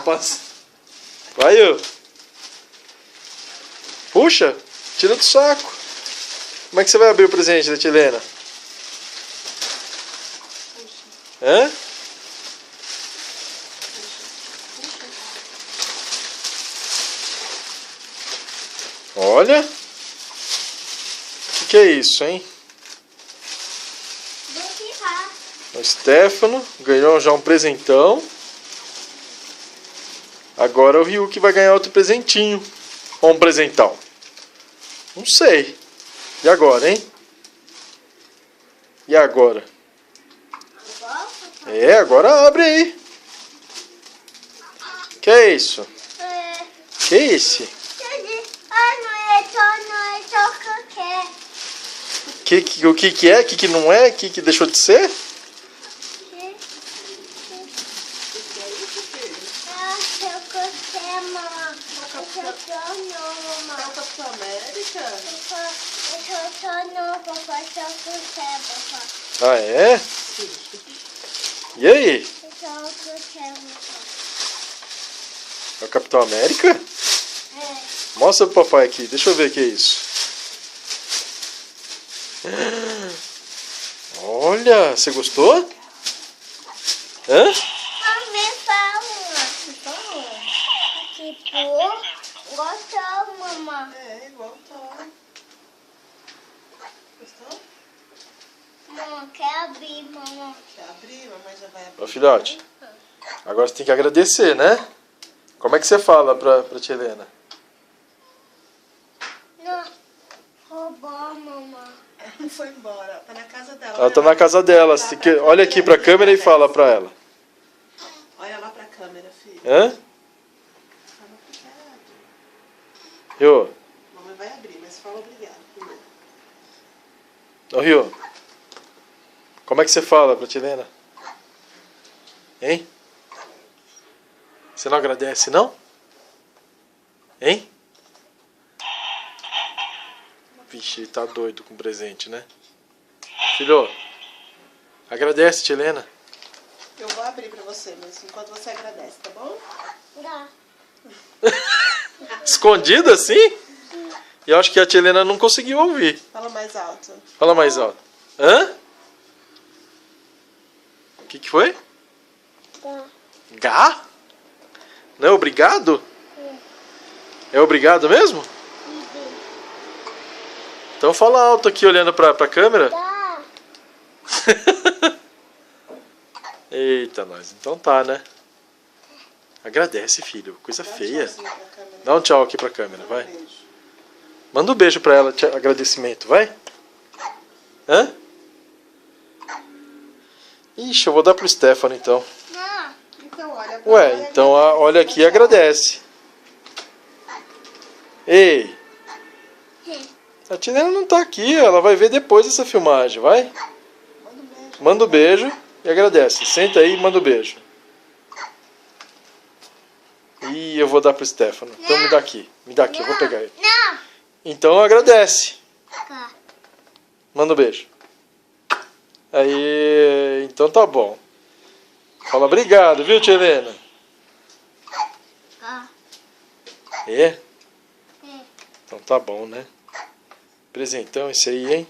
rapaz. Vai, eu. Puxa, tira do saco. Como é que você vai abrir o presente da tia Helena? Hã? Olha. O que é isso, hein? O Stefano ganhou já um presentão. Agora o Ryuki vai ganhar outro presentinho. Ou um presentão. Não sei. E agora, hein? E agora? É, agora abre aí. Que é isso? Que é esse? O que é? O que não é? O que deixou de ser? Ah, é? E aí? É o Capitão América? É. Mostra pro papai aqui, deixa eu ver o que é isso. Olha, você gostou? Hã? Também fala. Tipo, gostou, mamãe. É, igual tá. Gostou? Não, quer abrir, mamãe. Quer abrir? Mamãe já vai abrir. Ô filhote, agora você tem que agradecer, né? Como é que você fala pra tia Helena? Não, roubou, mamãe. Ela não foi embora, tá na casa dela. Ela tá na casa dela. Você tem que... Olha aqui pra câmera e fala pra ela. Olha lá pra câmera, filho. Hã? Fala obrigado. Rio, Mamãe vai abrir, mas fala obrigado primeiro. ô Rio, como é que você fala pra tia Helena? Hein? Você não agradece, não? Hein? Vixe, ele tá doido com o presente, né? Filho, agradece, tia Helena. Eu vou abrir pra você, mas enquanto você agradece, tá bom? Dá. Escondido assim? E eu acho que a tia Helena não conseguiu ouvir. Fala mais alto. Fala mais alto. Hã? O que foi? Dá. Gá? Não é obrigado? É obrigado mesmo? Então fala alto aqui olhando pra câmera. Dá. Eita, nós. Então tá, né? Agradece, filho. Coisa Dá um feia. tchauzinho pra câmera. Dá um tchau aqui pra câmera, vai. Beijo. Manda um beijo pra ela, agradecimento, vai. Hã? Ixi, eu vou dar pro Stefano então. Não. Então, olha pra Ué, ela, então agradece. olha aqui e agradece. Ei, a tia Helena não tá aqui, ela vai ver depois essa filmagem, vai? Manda um beijo. Manda um beijo e agradece. Senta aí e manda um beijo. E eu vou dar pro Stefano. Então me dá aqui, eu vou pegar ele. Não. Então agradece. Cá. Manda um beijo. Aí, então tá bom. Fala obrigado, viu, tia Helena? Cá. É? É. Então tá bom, né? Presentão esse aí, hein?